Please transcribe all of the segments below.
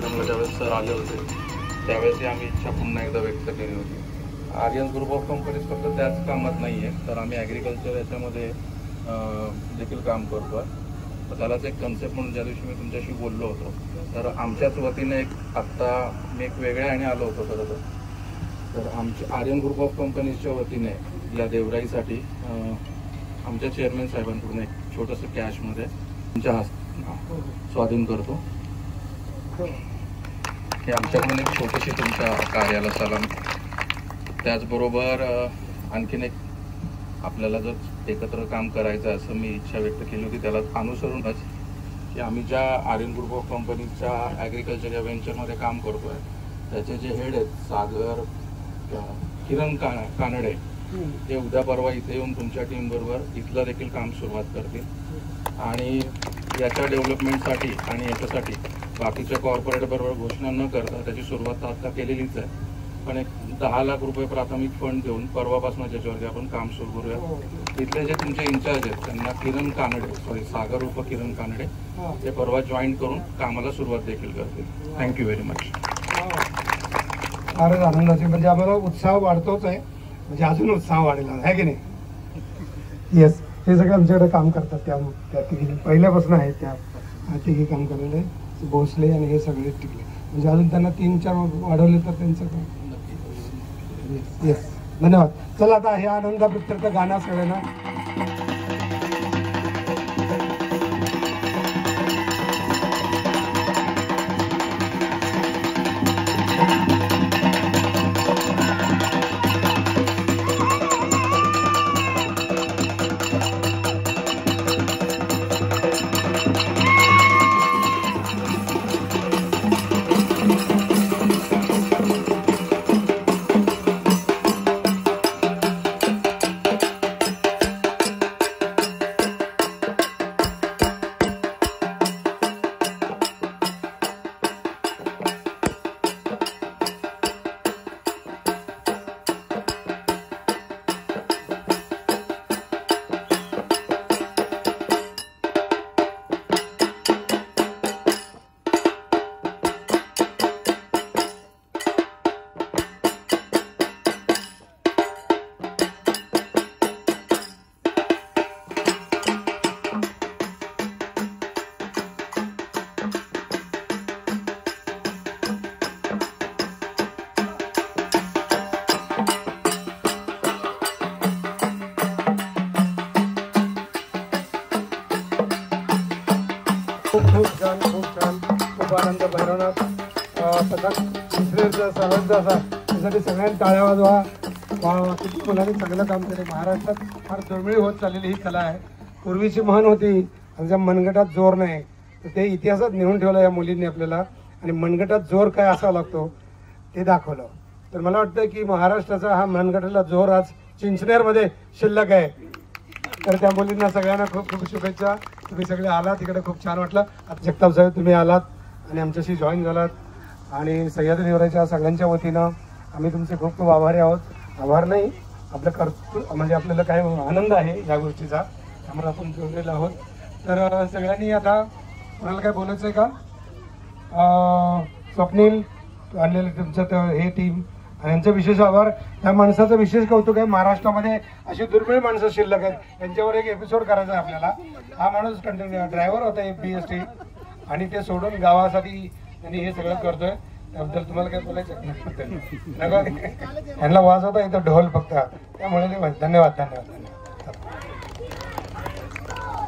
कार्यक्रमाला ज्यावेळेस सर आले होते त्यावेळेसही आम्ही इच्छा पुन्हा एकदा व्यक्त केली होती. आर्यन्स ग्रुप ऑफ कंपनीज फक्त त्याच कामात नाही आहे, तर आम्ही ॲग्रिकल्चर याच्यामध्ये देखील काम करतो आहे. तर त्यालाच एक कन्सेप्ट म्हणून ज्या दिवशी मी तुमच्याशी बोललो होतो, तर आमच्याच वतीने आत्ता मी एक वेगळ्याने आलो होतो खरं तर आमच्या आर्यन ग्रुप ऑफ कंपनीजच्या वतीने या देवराईसाठी आमच्या चेअरमॅन साहेबांकडून एक छोटंसं कॅशमध्ये तुमच्या स्वाधीन करतो. हे आमच्याकडून एक छोटीशी तुमच्या कार्याला सलाम. त्याचबरोबर आणखीन एक आपल्याला जर एकत्र काम करायचं असं मी इच्छा व्यक्त केली होती, त्याला अनुसरूनच की आम्ही ज्या आर्यन ग्रुप ऑफ कंपनीच्या ॲग्रिकल्चर या व्हेंचरमध्ये काम करतो आहे त्याचे जे हेड आहेत सागर किरण कानडे, ते उद्या परवा इथे येऊन तुमच्या टीमबरोबर इथलं देखील काम सुरुवात करतील. आणि याच्या डेव्हलपमेंटसाठी आणि याच्यासाठी बाकीच्या कॉर्पोरेटबरोबर घोषणा न करता त्याची सुरुवात आता केलेलीच आहे, पण एक 10 लाख रुपये प्राथमिक फंड देऊन परवापासून त्याच्यावरती आपण काम सुरू करूया. तिथले जे तुमचे इंचार्ज आहेत त्यांना सागर उर्फ किरण कानडे ते परवा जॉईन करून कामाला सुरुवात देखील करतील. Thank you very much. फारच आनंदाचे, म्हणजे आम्हाला उत्साह वाढतोच आहे, म्हणजे अजून उत्साह वाढेल आहे की नाही. येस, हे सगळे आमच्याकडे काम करतात, त्या तिघी पहिल्यापासून आहेत, त्या तिघी काम करायला भोसले आणि हे सगळे टिकले, म्हणजे अजून त्यांना 3-4 वाढवले तर त्यांचं काम. येस, धन्यवाद. चला आता हे आनंदाप्रित्यर्थ गाणं सगळ्यांना खूप छान खूप आनंद भैरवनाथ पथक सहज असा त्यासाठी सगळ्यांनी टाळ्या वाजवा. किती मुलांनी चांगलं काम केलं. महाराष्ट्रात फार दुर्मिळ होत चाललेली ही कला आहे. पूर्वीची म्हण होती आमच्या मनगटात जोर नाही, तर ते इतिहासात नेऊन ठेवलं या मुलींनी आपल्याला, आणि मनगटात जोर काय असा लागतो ते दाखवलं. तर मला वाटतं की महाराष्ट्राचा हा मनगटाला जोर आज चिंचनेरमध्ये शिल्लक आहे. तर त्या मुलींना सगळ्यांना खूप खूप शुभेच्छा. तुम्ही सगळे आलात, तिकडे खूप छान वाटलं. जगताप साहेब तुम्ही आलात आणि आमच्याशी जॉईन झालात, आणि सह्याद्री देवराईच्या सगळ्यांच्या वतीनं आम्ही तुमचे खूप खूप आभारी आहोत. आभार नाही, आपलं कर्तृत्व म्हणजे आपल्याला काय आनंद आहे या गोष्टीचा, त्यामुळे आपण जोडलेलो आहोत. तर सगळ्यांनी आता कोणाला काय बोलायचं आहे का? स्वप्नील आणलेलं तुमचं हे टीम आणि यांचं विशेष आभार. त्या माणसाचं विशेष कौतुक आहे. महाराष्ट्रामध्ये अशी दुर्मिळ माणसं शिल्लक आहेत, यांच्यावर एक एपिसोड करायचा आहे आपल्याला. हा माणूस कंटिन्यू ड्रायव्हर होता BST, आणि ते सोडून गावासाठी त्यांनी हे सगळं करतोय. त्याबद्दल तुम्हाला काय बोलायचं? यांना वाजवता येतं ढोल फक्त, त्यामुळे धन्यवाद धन्यवाद धन्यवाद.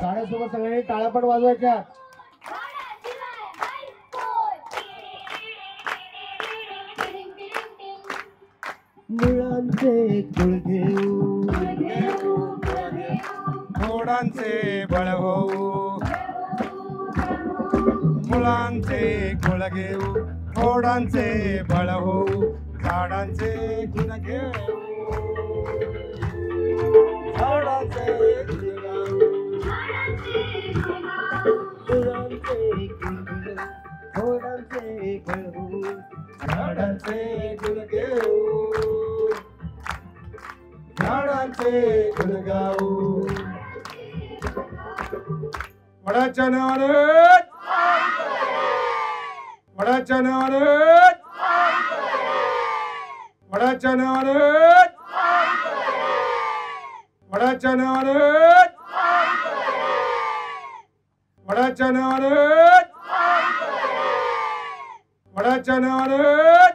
टाळ्यासोबत सगळ्यांनी टाळ्या पण वाजवायच्या. मुळांचे कुळ घेऊ, घोडांचे बळ होऊ, मुळांचे कुळ घेऊ, घोडांचे बळ होऊ, झाडांचे गुण घेऊ, झाडांचे गुण गाऊ, मुळांचे कुळ घेऊ, घोडांचे बळ होऊ, झाडांचे गुण घेऊ, झाडांचे गुण गाऊ. वडाच्या नावाने वडाच्या नावानं वडाच्या नावानं वडाच्या नावानं वडाच्या नावानं वडाच्या नावानं